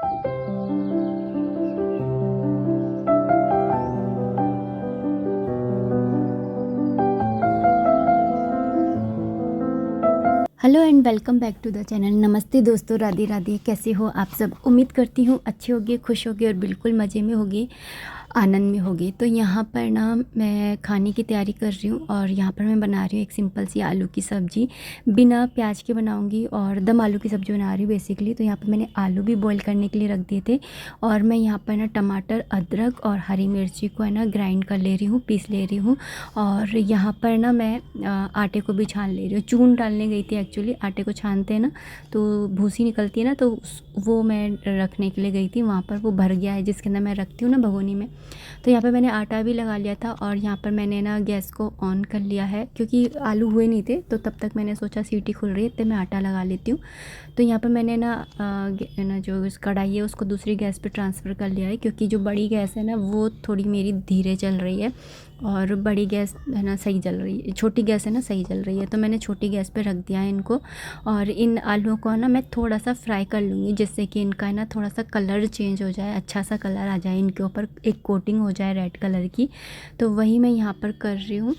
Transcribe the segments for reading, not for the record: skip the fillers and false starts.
Hello and welcome back to the channel. नमस्ते दोस्तों, राधे राधे। कैसे हो आप सब? उम्मीद करती हूँ अच्छे होगे, खुश होगे और बिल्कुल मज़े में होगे, आनंद में होगी। तो यहाँ पर ना मैं खाने की तैयारी कर रही हूँ और यहाँ पर मैं बना रही हूँ एक सिंपल सी आलू की सब्ज़ी। बिना प्याज के बनाऊँगी और दम आलू की सब्ज़ी बना रही हूँ बेसिकली। तो यहाँ पर मैंने आलू भी बॉईल करने के लिए रख दिए थे और मैं यहाँ पर ना टमाटर, अदरक और हरी मिर्ची को है ना ग्राइंड कर ले रही हूँ, पीस ले रही हूँ। और यहाँ पर ना मैं आटे को भी छान ले रही हूँ। चून डालने गई थी एक्चुअली। आटे को छानते हैं ना तो भूसी निकलती है ना, तो वो मैं रखने के लिए गई थी। वहाँ पर वो भर गया है जिसके अंदर मैं रखती हूँ ना भगोनी में। तो यहाँ पे मैंने आटा भी लगा लिया था और यहाँ पर मैंने ना गैस को ऑन कर लिया है क्योंकि आलू हुए नहीं थे। तो तब तक मैंने सोचा सीटी खुल रही है तो मैं आटा लगा लेती हूँ। तो यहाँ पर मैंने ना जो कढ़ाई है उसको दूसरी गैस पे ट्रांसफ़र कर लिया है क्योंकि जो बड़ी गैस है ना वो थोड़ी मेरी धीरे चल रही है और बड़ी गैस है ना सही जल रही है, छोटी गैस है ना सही जल रही है। तो मैंने छोटी गैस पे रख दिया है इनको। और इन आलूओं को ना मैं थोड़ा सा फ्राई कर लूँगी जिससे कि इनका है ना थोड़ा सा कलर चेंज हो जाए, अच्छा सा कलर आ जाए, इनके ऊपर एक कोटिंग हो जाए रेड कलर की। तो वही मैं यहाँ पर कर रही हूँ।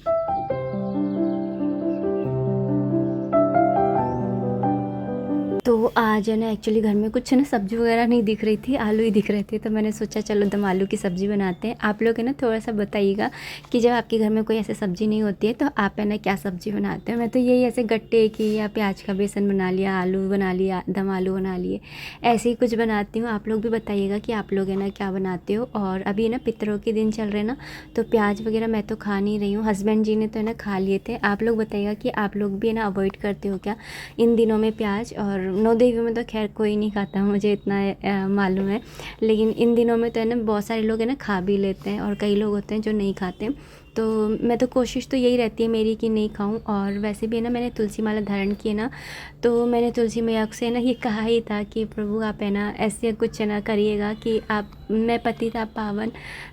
तो आज है ना एक्चुअली घर में कुछ है ना सब्ज़ी वगैरह नहीं दिख रही थी, आलू ही दिख रहे थे। तो मैंने सोचा चलो दम आलू की सब्ज़ी बनाते हैं। आप लोग है ना थोड़ा सा बताइएगा कि जब आपके घर में कोई ऐसे सब्ज़ी नहीं होती है तो आप है ना क्या सब्ज़ी बनाते हो। मैं तो यही ऐसे गट्टे की या प्याज का बेसन बना लिया, आलू बना लिया, दम आलू बना लिए, ऐसे ही कुछ बनाती हूँ। आप लोग भी बताइएगा कि आप लोग है ना क्या बनाते हो। और अभी ना पितरों के दिन चल रहे हैं ना, तो प्याज वगैरह मैं तो खा नहीं रही हूँ, हस्बैंड जी ने तो है ना खा लिए थे। आप लोग बताइएगा कि आप लोग भी है ना अवॉइड करते हो क्या इन दिनों में प्याज। और नौ देवियों में तो खैर कोई नहीं खाता, मुझे इतना मालूम है, लेकिन इन दिनों में तो है ना बहुत सारे लोग है ना खा भी लेते हैं और कई लोग होते हैं जो नहीं खाते। तो मैं तो कोशिश तो यही रहती है मेरी कि नहीं खाऊं। और वैसे भी है ना मैंने तुलसी माला धारण की है ना, तो मैंने तुलसी मैया से ना ये कहा ही था कि प्रभु आप है ना ऐसे कुछ ना करिएगा कि आप, मैं पतिता पावन,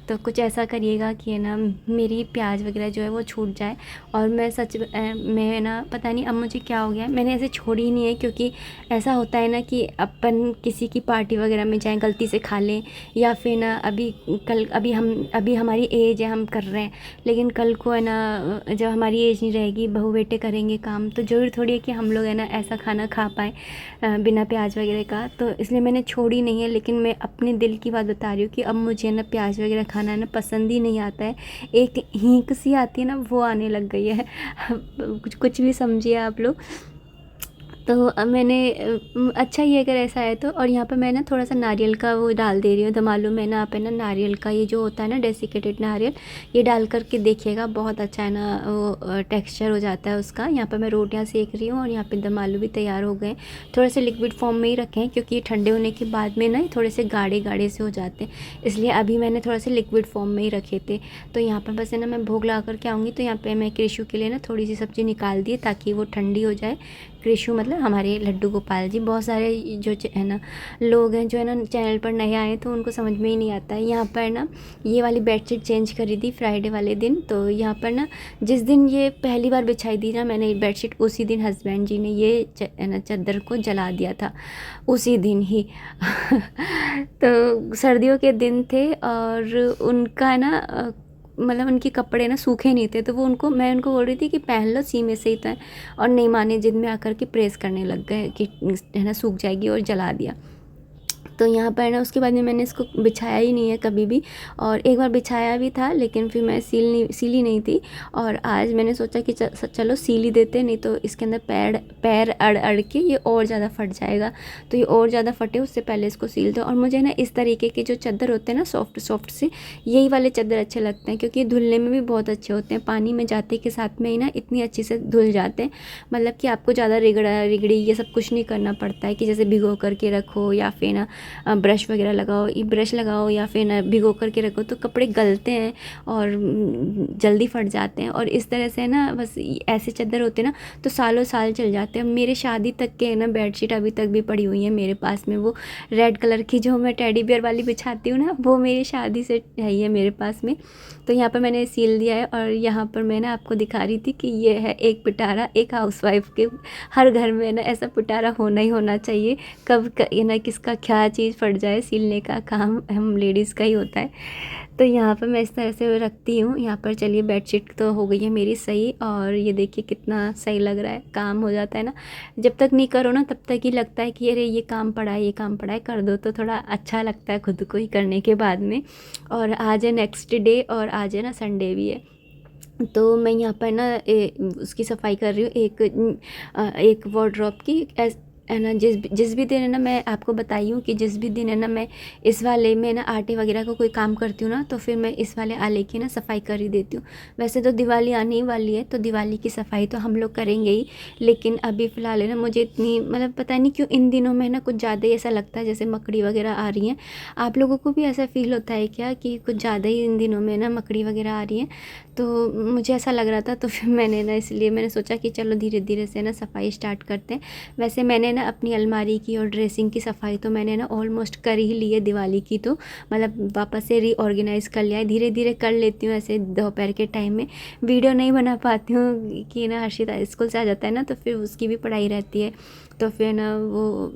तो कुछ ऐसा करिएगा कि है ना मेरी प्याज वगैरह जो है वो छूट जाए। और मैं सच मैं ना पता नहीं अब मुझे क्या हो गया, मैंने ऐसे छोड़ी ही नहीं है। क्योंकि ऐसा होता है ना कि अपन किसी की पार्टी वगैरह में जाएं गलती से खा लें, या फिर ना अभी हमारी एज है हम कर रहे हैं, लेकिन कल को है ना जब हमारी एज नहीं रहेगी, बहू बेटे करेंगे काम, तो ज़रूर थोड़ी है कि हम लोग है ना ऐसा खाना खा पाए बिना प्याज वगैरह का। तो इसलिए मैंने छोड़ी नहीं है। लेकिन मैं अपने दिल की बात बता रही हूँ कि अब मुझे ना प्याज वगैरह खाना है ना पसंद ही नहीं आता है। एक हींक सी आती है ना वो आने लग गई है। कुछ भी समझिए आप लोग। तो मैंने अच्छा ही है अगर ऐसा है तो। और यहाँ पर मैं ना थोड़ा सा नारियल का वो डाल दे रही हूँ दम आलू में ना। आप है ना नारियल का ये जो होता है ना डेसिकेटेड नारियल, ये डाल करके देखिएगा, बहुत अच्छा है ना वो टेक्सचर हो जाता है उसका। यहाँ पर मैं रोटियाँ सेक रही हूँ और यहाँ पे दम आलू भी तैयार हो गए। थोड़े से लिक्विड फॉर्म में ही रखे हैं क्योंकि ठंडे होने के बाद में ना थोड़े से गाढ़े गाढ़े से हो जाते हैं, इसलिए अभी मैंने थोड़ा से लिक्विड फॉर्म में ही रखे थे। तो यहाँ पर बस है ना मैं भोग लगा करके आऊँगी। तो यहाँ पर मैं कृषु के लिए ना थोड़ी सी सब्ज़ी निकाल दी ताकि वो ठंडी हो जाए। कृषु मतलब हमारे लड्डू गोपाल जी। बहुत सारे जो है ना लोग हैं जो है ना चैनल पर नए आए तो उनको समझ में ही नहीं आता है। यहाँ पर ना ये वाली बेडशीट चेंज करी थी फ्राइडे वाले दिन। तो यहाँ पर ना जिस दिन ये पहली बार बिछाई थी ना मैंने ये बेडशीट, उसी दिन हस्बैंड जी ने ये है ना चादर को जला दिया था, उसी दिन ही। तो सर्दियों के दिन थे और उनका है ना मतलब उनके कपड़े ना सूखे नहीं थे, तो वो उनको, मैं उनको बोल रही थी कि पहन लो, सी में से ही तो है। और नहीं माने, जिद में आकर के प्रेस करने लग गए कि है ना सूख जाएगी, और जला दिया। तो यहाँ पर ना उसके बाद में मैंने इसको बिछाया ही नहीं है कभी भी। और एक बार बिछाया भी था लेकिन फिर मैं सीली नहीं थी। और आज मैंने सोचा कि चलो सील ही देते, नहीं तो इसके अंदर पैर अड़ अड़ के ये और ज़्यादा फट जाएगा। तो ये और ज़्यादा फटे उससे पहले इसको सील दो। और मुझे ना इस तरीके के जो चादर होते हैं ना सॉफ्ट सॉफ्ट से, यही वाले चादर अच्छे लगते हैं क्योंकि धुलने में भी बहुत अच्छे होते हैं। पानी में जाते के साथ में ही ना इतनी अच्छे से धुल जाते हैं, मतलब कि आपको ज़्यादा रिगड़ी ये सब कुछ नहीं करना पड़ता है कि जैसे भिगो करके रखो या फिर ना ब्रश वगैरह लगाओ, ये ब्रश लगाओ या फिर ना भिगो करके रखो तो कपड़े गलते हैं और जल्दी फट जाते हैं। और इस तरह से ना बस ऐसे चादर होते हैं ना तो सालों साल चल जाते हैं। मेरे शादी तक के ना बेडशीट अभी तक भी पड़ी हुई है मेरे पास में। वो रेड कलर की जो मैं टेडी बियर वाली बिछाती हूँ ना, वो मेरी शादी से है ही है मेरे पास में। तो यहाँ पर मैंने सील दिया है। और यहाँ पर मैं ना आपको दिखा रही थी कि ये है एक पिटारा। एक हाउसवाइफ के हर घर में ना ऐसा पिटारा होना ही होना चाहिए। कब ये ना किसका क्या चीज़ फट जाए, सिलने का काम हम लेडीज़ का ही होता है। तो यहाँ पर मैं इस तरह से रखती हूँ। यहाँ पर चलिए बेडशीट तो हो गई है मेरी सही, और ये देखिए कितना सही लग रहा है। काम हो जाता है ना, जब तक नहीं करो ना तब तक ही लगता है कि अरे ये काम पड़ा है, ये काम पड़ा है, कर दो तो थोड़ा अच्छा लगता है खुद को ही करने के बाद में। और आज है नेक्स्ट डे, और आज है ना संडे भी है। तो मैं यहाँ पर ना उसकी सफाई कर रही हूँ, एक वार्डरोब की। है ना, जिस भी दिन है ना, मैं आपको बताई हूँ कि जिस भी दिन है ना मैं इस वाले में ना आटे वगैरह का कोई काम करती हूँ ना, तो फिर मैं इस वाले आले की ना सफाई कर ही देती हूँ। वैसे तो दिवाली आने ही वाली है, तो दिवाली की सफाई तो हम लोग करेंगे ही, लेकिन अभी फ़िलहाल है ना मुझे इतनी मतलब पता नहीं क्यों इन दिनों में ना कुछ ज़्यादा ही ऐसा लगता है जैसे मकड़ी वगैरह आ रही हैं। आप लोगों को भी ऐसा फ़ील होता है क्या कि कुछ ज़्यादा ही इन दिनों में ना मकड़ी वगैरह आ रही हैं? तो मुझे ऐसा लग रहा था, तो फिर मैंने ना इसलिए मैंने सोचा कि चलो धीरे धीरे से ना सफाई स्टार्ट करते हैं। वैसे मैंने ना अपनी अलमारी की और ड्रेसिंग की सफाई तो मैंने ना ऑलमोस्ट कर ही ली है दिवाली की, तो मतलब वापस से रीऑर्गेनाइज़ कर लिया है। धीरे धीरे कर लेती हूँ ऐसे दोपहर के टाइम में। वीडियो नहीं बना पाती हूँ कि ना हर्षित स्कूल से आ जाता है ना, तो फिर उसकी भी पढ़ाई रहती है, तो फिर ना वो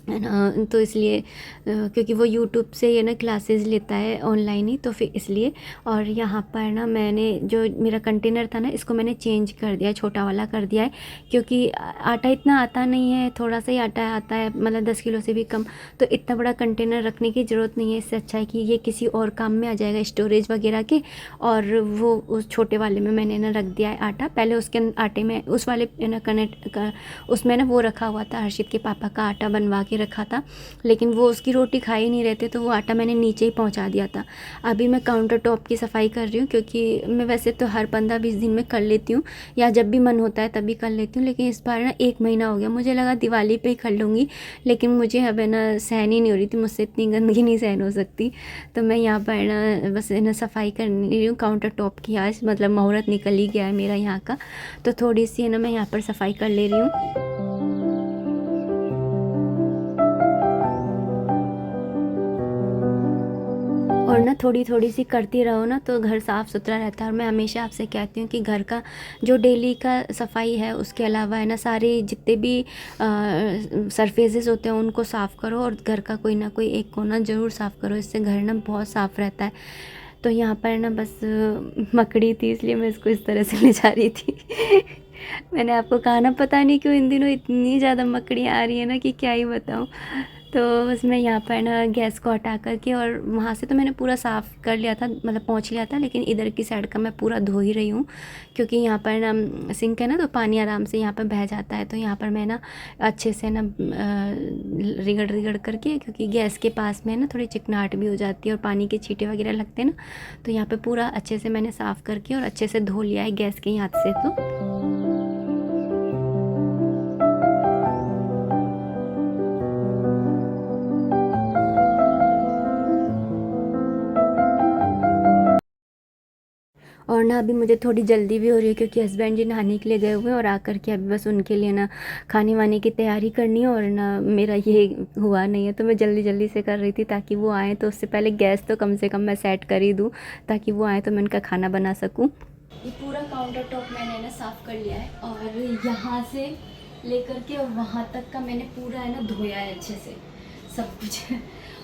है ना, तो इसलिए क्योंकि वो यूट्यूब से ये ना क्लासेस लेता है ऑनलाइन ही, तो फिर इसलिए। और यहाँ पर ना मैंने जो मेरा कंटेनर था ना, इसको मैंने चेंज कर दिया है, छोटा वाला कर दिया है, क्योंकि आटा इतना आता नहीं है, थोड़ा सा ही आटा आता है, मतलब 10 किलो से भी कम। तो इतना बड़ा कंटेनर रखने की ज़रूरत नहीं है, इससे अच्छा है कि ये किसी और काम में आ जाएगा, स्टोरेज वगैरह के। और वो उस छोटे वाले में मैंने ना रख दिया है आटा। पहले उसके आटे में उस वाले ना उसमें ना वो रखा हुआ था, हर्षित के पापा का आटा बनवा के रखा था, लेकिन वो उसकी रोटी खा ही नहीं रहते, तो वो आटा मैंने नीचे ही पहुंचा दिया था। अभी मैं काउंटर टॉप की सफाई कर रही हूँ, क्योंकि मैं वैसे तो हर 15-20 दिन में कर लेती हूँ, या जब भी मन होता है तभी कर लेती हूँ, लेकिन इस बार ना 1 महीना हो गया। मुझे लगा दिवाली पे ही कर लूँगी, लेकिन मुझे अब है ना सहन ही नहीं हो रही थी, मुझसे इतनी गंदगी नहीं सहन हो सकती। तो मैं यहाँ पर ना बस है ना सफाई कर रही हूँ काउंटर टॉप की। आज मतलब मुहूर्त निकल ही गया है मेरा यहाँ का, तो थोड़ी सी है ना मैं यहाँ पर सफाई कर ले रही हूँ। और ना थोड़ी थोड़ी सी करती रहो ना तो घर साफ़ सुथरा रहता है। और मैं हमेशा आपसे कहती हूँ कि घर का जो डेली का सफाई है, उसके अलावा है ना सारे जितने भी सरफेसेस होते हैं उनको साफ़ करो, और घर का कोई ना कोई एक कोना ज़रूर साफ़ करो, इससे घर ना बहुत साफ़ रहता है। तो यहाँ पर ना बस मकड़ी थी, इसलिए मैं इसको इस तरह से ले जा रही थी। मैंने आपको कहा ना, पता नहीं क्यों इन दिनों इतनी ज़्यादा मकड़ियाँ आ रही हैं ना कि क्या ही बताऊँ। तो बस मैं यहाँ पर ना गैस को हटा कर के, और वहाँ से तो मैंने पूरा साफ़ कर लिया था, मतलब पोंछ लिया था, लेकिन इधर की साइड का मैं पूरा धो ही रही हूँ, क्योंकि यहाँ पर ना सिंक है ना, तो पानी आराम से यहाँ पर बह जाता है। तो यहाँ पर मैं ना अच्छे से ना रिगड़ रिगड़ करके, क्योंकि गैस के पास में ना थोड़ी चिकनाहट भी हो जाती है और पानी के छींटे वगैरह लगते हैं ना, तो यहाँ पर पूरा अच्छे से मैंने साफ़ करके और अच्छे से धो लिया है गैस के हाथ से। तो और ना अभी मुझे थोड़ी जल्दी भी हो रही है, क्योंकि हस्बैंड जी नहाने के लिए गए हुए हैं, और आकर के अभी बस उनके लिए ना खाने वाने की तैयारी करनी है, और ना मेरा ये हुआ नहीं है, तो मैं जल्दी जल्दी से कर रही थी ताकि वो आएँ, तो उससे पहले गैस तो कम से कम मैं सेट कर ही दूँ, ताकि वो आएँ तो मैं उनका खाना बना सकूँ। ये पूरा काउंटर टॉप मैंने ना साफ़ कर लिया है, और यहाँ से लेकर के वहाँ तक का मैंने पूरा है ना धोया है अच्छे से सब कुछ।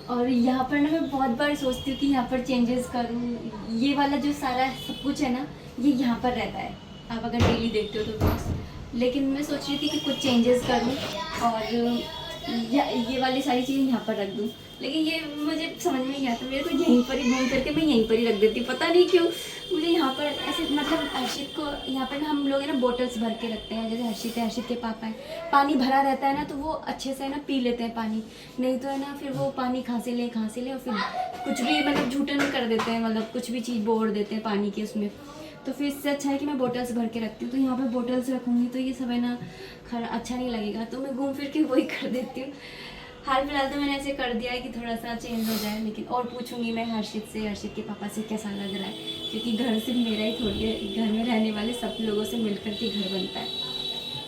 और यहाँ पर ना मैं बहुत बार सोचती हूँ कि यहाँ पर चेंजेस करूँ। ये वाला जो सारा सब कुछ है ना, ये यहाँ पर रहता है, आप अगर डेली देखते हो तो बस। लेकिन मैं सोच रही थी कि कुछ चेंजेस करूँ, और ये वाली सारी चीज़ें यहाँ पर रख दूँ, लेकिन ये मुझे समझ में नहीं आता। मेरे को यहीं पर ही घूम करके मैं यहीं पर ही रख देती हूँ, पता नहीं क्यों मुझे यहाँ पर ऐसे, मतलब हर्षित को यहाँ पर ना हम लोग है ना बोटल्स भर के रखते हैं, जैसे हर्षित है, हर्षित के पापा है, पानी भरा रहता है ना, तो वो अच्छे से ना पी लेते हैं पानी, नहीं तो है ना फिर वो पानी खांसी ले और फिर कुछ भी मतलब झूठन कर देते हैं, मतलब कुछ भी चीज़ बोड़ देते हैं पानी के उसमें। तो फिर इससे अच्छा है कि मैं बोटल्स भर के रखती हूँ। तो यहाँ पे बोटल्स रखूँगी तो ये सब है ना अच्छा नहीं लगेगा, तो मैं घूम फिर के वही कर देती हूँ। हाल फिलहाल तो मैंने ऐसे कर दिया है कि थोड़ा सा चेंज हो जाए, लेकिन और पूछूंगी मैं हर्षित से, हर्षित के पापा से कैसा लग रहा है, क्योंकि घर सिर्फ मेरा ही थोड़ी है, घर में रहने वाले सब लोगों से मिलकर के घर बनता है।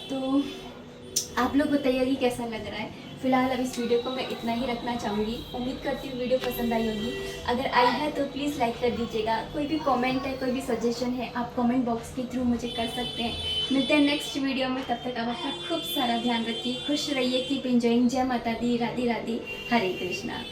तो आप लोग बताइए कि कैसा लग रहा है। फिलहाल अब इस वीडियो को मैं इतना ही रखना चाहूँगी। उम्मीद करती हूँ वीडियो पसंद आई होगी। अगर आई है तो प्लीज़ लाइक कर दीजिएगा। कोई भी कमेंट है, कोई भी सजेशन है, आप कमेंट बॉक्स के थ्रू मुझे कर सकते हैं। मिलते हैं नेक्स्ट वीडियो में, तब तक आप अपना खूब सारा ध्यान रखिए, खुश रहिए, कीप एंजॉइंग। जय माता दी, राधे राधे, हरे कृष्णा।